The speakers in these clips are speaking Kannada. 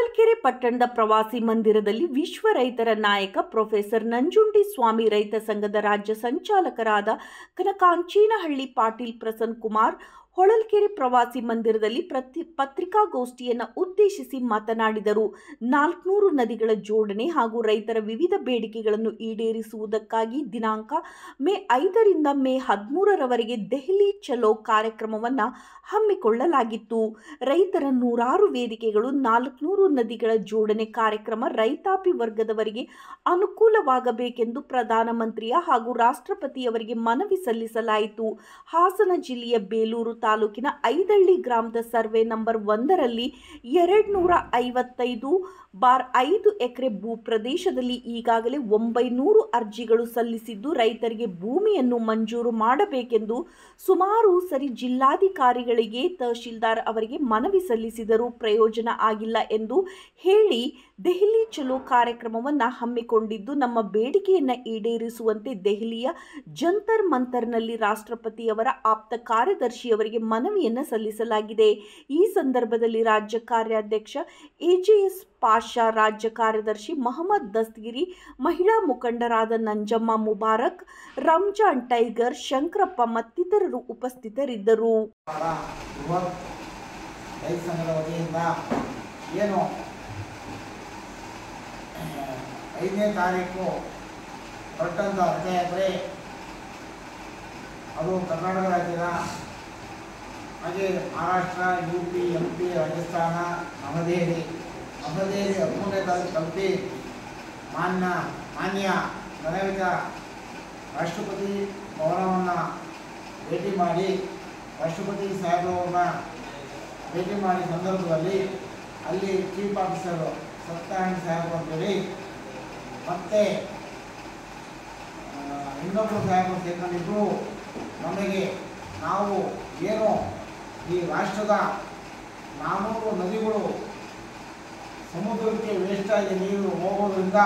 ಹೊಳಲ್ಕೆರೆ ಪಟ್ಟಣದ ಪ್ರವಾಸಿ ಮಂದಿರದಲ್ಲಿ ವಿಶ್ವ ರೈತರ ನಾಯಕ ಪ್ರೊಫೆಸರ್ ನಂಜುಂಡಸ್ವಾಮಿ ರೈತ ಸಂಘದ ರಾಜ್ಯ ಸಂಚಾಲಕರಾದ ಕನಕಾಂಚೇನಹಳ್ಳಿ ಪಾಟೀಲ್ ಪ್ರಸನ್ನ ಕುಮಾರ್ ಹೊಳಲ್ಕೆರೆ ಪ್ರವಾಸಿ ಮಂದಿರದಲ್ಲಿ ಪತ್ರಿಕಾಗೋಷ್ಠಿಯನ್ನು ಉದ್ದೇಶಿಸಿ ಮಾತನಾಡಿದರು. 400 ನದಿಗಳ ಜೋಡಣೆ ಹಾಗೂ ರೈತರ ವಿವಿಧ ಬೇಡಿಕೆಗಳನ್ನು ಈಡೇರಿಸುವುದಕ್ಕಾಗಿ ದಿನಾಂಕ ಮೇ 5 ರಿಂದ ಮೇ 13ರವರೆಗೆ ದೆಹಲಿ ಚಲೋ ಕಾರ್ಯಕ್ರಮವನ್ನು ಹಮ್ಮಿಕೊಳ್ಳಲಾಗಿತ್ತು. ರೈತರ ನೂರಾರು ವೇದಿಕೆಗಳು 400 ನದಿಗಳ ಜೋಡಣೆ ಕಾರ್ಯಕ್ರಮ ರೈತಾಪಿ ವರ್ಗದವರಿಗೆ ಅನುಕೂಲವಾಗಬೇಕೆಂದು ಪ್ರಧಾನಮಂತ್ರಿಯ ಹಾಗೂ ರಾಷ್ಟ್ರಪತಿಯವರಿಗೆ ಮನವಿ ಸಲ್ಲಿಸಲಾಯಿತು. ಹಾಸನ ಜಿಲ್ಲೆಯ ಬೇಲೂರು ತಾಲೂಕಿನ ಐದಳ್ಳಿ ಗ್ರಾಮದ ಸರ್ವೆ ನಂಬರ್ 1ರಲ್ಲಿ 255/5 ಎಕರೆ ಭೂ ಪ್ರದೇಶದಲ್ಲಿ ಈಗಾಗಲೇ 900 ಅರ್ಜಿಗಳು ಸಲ್ಲಿಸಿದ್ದು ರೈತರಿಗೆ ಭೂಮಿಯನ್ನು ಮಂಜೂರು ಮಾಡಬೇಕೆಂದು ಸುಮಾರು ಸರಿ ಜಿಲ್ಲಾಧಿಕಾರಿಗಳಿಗೆ, ತಹಶೀಲ್ದಾರ್ ಅವರಿಗೆ ಮನವಿ ಸಲ್ಲಿಸಿದರೂ ಪ್ರಯೋಜನ ಆಗಿಲ್ಲ ಎಂದು ಹೇಳಿ ದೆಹಲಿ ಚಲೋ ಕಾರ್ಯಕ್ರಮವನ್ನು ಹಮ್ಮಿಕೊಂಡಿದ್ದು ನಮ್ಮ ಬೇಡಿಕೆಯನ್ನು ಈಡೇರಿಸುವಂತೆ ದೆಹಲಿಯ ಜಂತರ್ ಮಂತರ್ನಲ್ಲಿ ರಾಷ್ಟ್ರಪತಿಯವರ ಆಪ್ತ ಕಾರ್ಯದರ್ಶಿಯವರಿಗೆ ಮನವಿಯನ್ನು ಸಲ್ಲಿಸಲಾಗಿದೆ. ಈ ಸಂದರ್ಭದಲ್ಲಿ ರಾಜ್ಯ ಕಾರ್ಯಾಧ್ಯಕ್ಷ ಎಜೆಎಸ್ ಪಾಷಾ, ರಾಜ್ಯ ಕಾರ್ಯದರ್ಶಿ ಮಹಮ್ಮದ್ ದಸ್ತಗಿರಿ, ಮಹಿಳಾ ಮುಖಂಡರಾದ ನಂಜಮ್ಮ ಮುಬಾರಕ್, ರಂಜಾನ್ ಟೈಗರ್, ಶಂಕರಪ್ಪ ಮತ್ತಿತರರು ಉಪಸ್ಥಿತರಿದ್ದರು. ಐದನೇ ತಾರೀಕು ಹೊರಟಂತ ರಥಯಾತ್ರೆ ಅದು ಕರ್ನಾಟಕ ರಾಜ್ಯದ ಹಾಗೆ ಮಹಾರಾಷ್ಟ್ರ, UP, MP, ರಾಜಸ್ಥಾನ, ನವದೆಹಲಿ 13ನೇ ತಾರೀಕು ತಲುಪಿ ಮಾನ್ಯ ಘನವಿತ ರಾಷ್ಟ್ರಪತಿ ಭವನವನ್ನು ಭೇಟಿ ಮಾಡಿ ರಾಷ್ಟ್ರಪತಿ ಸಾಹೇಬ್ರವ್ರನ್ನ ಭೇಟಿ ಮಾಡಿ ಸಂದರ್ಭದಲ್ಲಿ ಅಲ್ಲಿ ಚೀಫ್ ಆಫೀಸರ್ ಸತ್ಯನಾರಾಯಣ ಸಾಹೇಬ್ರು ಅಂತೇಳಿ ಮತ್ತು ಇನ್ನೊಬ್ಬರು ಸಾಹೇಬರು ಸೇರ್ಕೊಂಡಿದ್ರು. ನಮಗೆ ನಾವು ಏನು ಈ ರಾಷ್ಟ್ರದ 400 ನದಿಗಳು ಸಮುದ್ರಕ್ಕೆ ವೇಸ್ಟಾಗಿ ನೀರು ಹೋಗೋದ್ರಿಂದ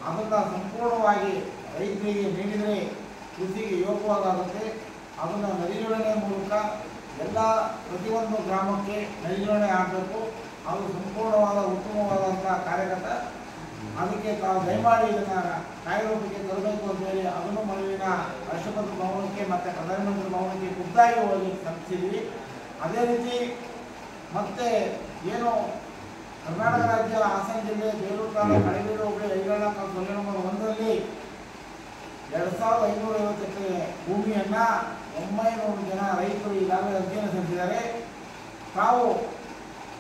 ಅದನ್ನು ಸಂಪೂರ್ಣವಾಗಿ ರೈತರಿಗೆ ನೀಡಿದರೆ ಕೃಷಿಗೆ ಯೋಗ್ಯವಾಗುತ್ತೆ. ಅದನ್ನು ನದಿ ಜೋಡಣೆ ಮೂಲಕ ಎಲ್ಲ ಪ್ರತಿಯೊಂದು ಗ್ರಾಮಕ್ಕೆ ನದಿ ಜೋಡಣೆ ಆಗಬೇಕು. ಅದು ಸಂಪೂರ್ಣವಾದ ಉತ್ತಮವಾದಂಥ ಕಾರ್ಯಗತ. ಅದಕ್ಕೆ ತಾವು ದಯಮಾಡಿ ಇದನ್ನು ಕಾರ್ಯರೂಪಕ್ಕೆ ತರಬೇಕು ಅಂತೇಳಿ ಅದನ್ನು ಮನವಿನ ರಾಷ್ಟ್ರಪತಿ ಭವನಕ್ಕೆ ಮತ್ತು ಪ್ರಧಾನಮಂತ್ರಿ ಭವನಕ್ಕೆ ಖುದ್ದಾಗಿ ಹೋಗಿ ತಲುಪಿಸಿದ್ವಿ. ಅದೇ ರೀತಿ ಮತ್ತೆ ಏನು ಕರ್ನಾಟಕ ರಾಜ್ಯ ಹಾಸನ ಜಿಲ್ಲೆ ಬೇಲೂರು ತಾಲೂಕು ಹಳೆಬೀಡು ಹೋಬಳಿ ಐದಳ್ಳ ಸರ್ವೆ ನಂಬರ್ 1ರಲ್ಲಿ 2550 ಎಕರೆ ಭೂಮಿಯನ್ನು 900 ಜನ ರೈತರು ಈಗಾಗಲೇ ಅರ್ಜಿಯನ್ನು ಸಲ್ಲಿಸಿದ್ದಾರೆ. ತಾವು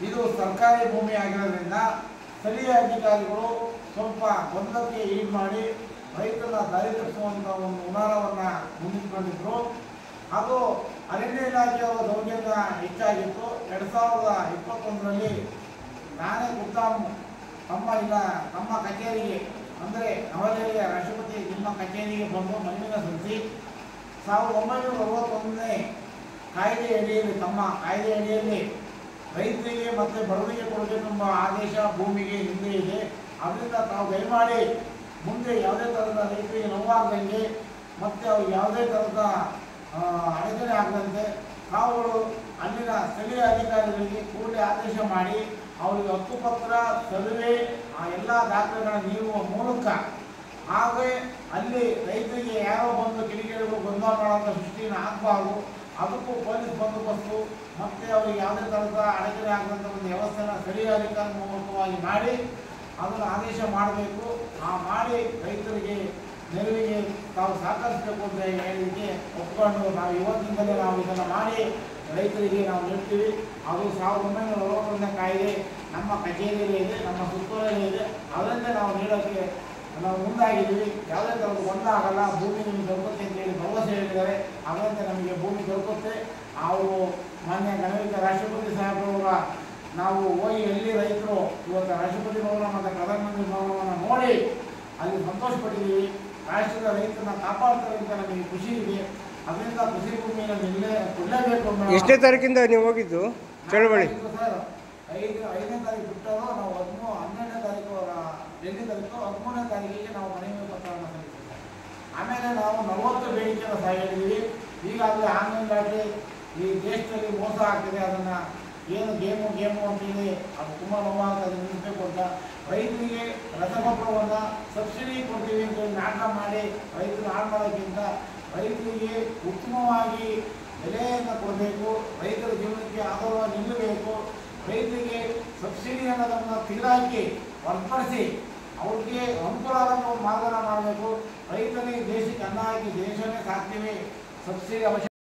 ಇದು ಸರ್ಕಾರಿ ಭೂಮಿ ಆಗಿರೋದ್ರಿಂದ ಸ್ಥಳೀಯ ಅಧಿಕಾರಿಗಳು ಸ್ವಲ್ಪ ಗೊಂದಲಕ್ಕೆ ಈಡು ಮಾಡಿ ರೈತರನ್ನ ದಾರಿ ತಪ್ಪಿಸುವಂಥ ಒಂದು ಹುನ್ನಾರವನ್ನು ಮುಂದಿಟ್ಕೊಂಡಿದ್ರು. ಅದು ಅರಣ್ಯ ಇಲಾಖೆಯವರ ದೌರ್ಜನ್ಯ ಹೆಚ್ಚಾಗಿತ್ತು. 2021ರಲ್ಲಿ ನಾನೇ ತಮ್ಮ ಕಚೇರಿಗೆ ಅಂದರೆ ನವದೆಹಲಿಯ ರಾಷ್ಟ್ರಪತಿ ನಿಮ್ಮ ಕಚೇರಿಗೆ ಬಂದು ಮನವಿಯನ್ನು ಸಲ್ಲಿಸಿ 1961ನೇ ಕಾಯ್ದೆ ಅಡಿಯಲ್ಲಿ ತಮ್ಮ ಕಾಯ್ದೆ ಅಡಿಯಲ್ಲಿ ರೈತರಿಗೆ ಮತ್ತು ಬಡವರಿಗೆ ಕೊಡಬೇಕೆಂಬ ಆದೇಶ ಭೂಮಿಗೆ ಹಿಂದೆ ಇದೆ. ಅದರಿಂದ ತಾವು ದಯಮಾಡಿ ಮುಂದೆ ಯಾವುದೇ ಥರದ ರೈತರಿಗೆ ನೋವಾಗದಂಗೆ ಮತ್ತು ಅವ್ರಿಗೆ ಯಾವುದೇ ಥರದ ಅಡಚಣೆ ಆಗದಂತೆ ತಾವುಗಳು ಅಲ್ಲಿನ ಸ್ಥಳೀಯ ಅಧಿಕಾರಿಗಳಿಗೆ ಕೂಡಲೇ ಆದೇಶ ಮಾಡಿ ಅವರಿಗೆ ಹಕ್ಕುಪತ್ರ, ಸರ್ವೆ ಎಲ್ಲ ದಾಖಲೆಗಳನ್ನು ನೀಡುವ ಮೂಲಕ ಹಾಗೆ ಅಲ್ಲಿ ರೈತರಿಗೆ ಯಾರೋ ಬಂದು ಕಿಡಿಗೇಡಿಗಳು ಗೊಂದಲ ಮಾಡುವಂಥ ಸೃಷ್ಟಿಯನ್ನು ಆಗಬಾರ್ದು. ಅದಕ್ಕೂ ಪೊಲೀಸ್ ಬಂದೋಬಸ್ತು ಮತ್ತು ಅವರಿಗೆ ಯಾವುದೇ ಥರದ ಅಡಚಣೆ ಆಗದಂಥ ಒಂದು ವ್ಯವಸ್ಥೆನ ಸ್ಥಳೀಯ ಅಧಿಕಾರಿ ಮೂಲಕವಾಗಿ ಮಾಡಿ ಅದನ್ನು ಆದೇಶ ಮಾಡಬೇಕು. ಮಾಡಿ ರೈತರಿಗೆ ನೆರವಿಗೆ ತಾವು ಸಹಕರಿಸಬೇಕು ಅಂತ ಹೇಳಿಕೆ ಒಪ್ಪಿಕೊಂಡು ನಾವು ಇವತ್ತಿಂದಲೇ ನಾವು ಇದನ್ನು ಮಾಡಿ ರೈತರಿಗೆ ನಾವು ನೀಡ್ತೀವಿ. ಅದು 1940ನೇ ಕಾಯ್ದೆ ನಮ್ಮ ಕಚೇರಿಯಲ್ಲೇ ಇದೆ, ನಮ್ಮ ಸುತ್ತೋಲೆಯಲ್ಲೇ ಇದೆ. ಅದರಿಂದ ನಾವು ನೀಡೋಕ್ಕೆ ನಾವು ಮುಂದಾಗಿದ್ದೀವಿ. ಯಾವುದೇ ಥರದ ಗೊಂದಲ ಆಗಲ್ಲ. ಭೂಮಿ ನಿಮಗೆ ದೊರಕುತ್ತೆ ಅಂತೇಳಿ ಭರವಸೆ ಹೇಳಿದ್ದಾರೆ. ಅದರಂತೆ ನಮಗೆ ಭೂಮಿ ದೊರಕುತ್ತೆ. ಅವರು ಮಾನ್ಯ ಘನವಿತ ರಾಷ್ಟ್ರಪತಿ ಸಾಹೇಬ್ರವರ ನಾವು ಹೋಗಿ ಎಲ್ಲಿ ರೈತರು ಇವತ್ತು ರಾಷ್ಟ್ರಪತಿ ಭವನ ಮತ್ತು ಪ್ರಧಾನಮಂತ್ರಿ ಭವನವನ್ನು ನೋಡಿ ಅಲ್ಲಿ ಸಂತೋಷಪಟ್ಟಿದ್ದೀವಿ. ರಾಷ್ಟ್ರದ ರೈತರನ್ನ ಕಾಪಾಡ್ತಾರೆ ಅಂತ ನಮಗೆ ಖುಷಿ ಇದೆ. ಅದರಿಂದ ಕೃಷಿ ಭೂಮಿಯನ್ನು ಕೊಡಲೇಬೇಕು. ಎಷ್ಟನೇ ತಾರೀಕಿಂದ ನೀವು ಹೋಗಿದ್ದು ಚಳವಳಿ? ಸರ್ 5ನೇ ತಾರೀಕು ಬಿಟ್ಟರು. ನಾವು 12ನೇ ತಾರೀಕು 8ನೇ ತಾರೀಕು 13ನೇ ತಾರೀಕಿಗೆ ನಾವು ಮನವಿ ಪತ್ರವನ್ನು ಸಲ್ಲಿಸಿದ್ದೇವೆ. ಆಮೇಲೆ ನಾವು 40 ಬೇಡಿಕೆಯನ್ನು ಸಹ ಹೇಳಿದ್ದೀವಿ. ಈಗಾಗಲೇ ಆನ್ಲೈನ್ ಲಾಟ್ರಿ ಈ ದೇಶದಲ್ಲಿ ಮೋಸ ಆಗ್ತಿದೆ. ಅದನ್ನು ಏನು ಗೇಮು ಅಂತೇಳಿ ಅದು ತುಂಬ ನೋವಾಗ್ತದೆ. ಮಾಡೋದ್ರಿಂದ ರೈತರಿಗೆ ರಸಗೊಬ್ಬರವನ್ನು ಸಬ್ಸಿಡಿ ಕೊಡ್ತೀವಿ ಅಂತ ನಾಟಕ ಮಾಡಿ ರೈತರು ಹಾಳು ಮಾಡೋಕ್ಕಿಂತ ರೈತರಿಗೆ ಉತ್ತಮವಾಗಿ ಬೆಲೆಯನ್ನು ಕೊಡಬೇಕು, ರೈತರ ಜೀವನಕ್ಕೆ ಆಧಾರ ನಿಲ್ಲಬೇಕು, ರೈತರಿಗೆ ಸಬ್ಸಿಡಿ ಅನ್ನೋದನ್ನು ತೆಗೆದುಹಾಕಿ ಹೊರತುಪಡಿಸಿ ಅವ್ರಿಗೆ ಅನುಕೂಲ ಆಗೋ ಮಾರ್ಗನ ಮಾಡಬೇಕು. ರೈತನಿಗೆ ದೇಶಕ್ಕೆ ಅನ್ನ ಹಾಕಿ ದೇಶನೇ ಸಾಕ್ತೀವಿ, ಸಬ್ಸಿಡಿ ಅವಶ್ಯಕ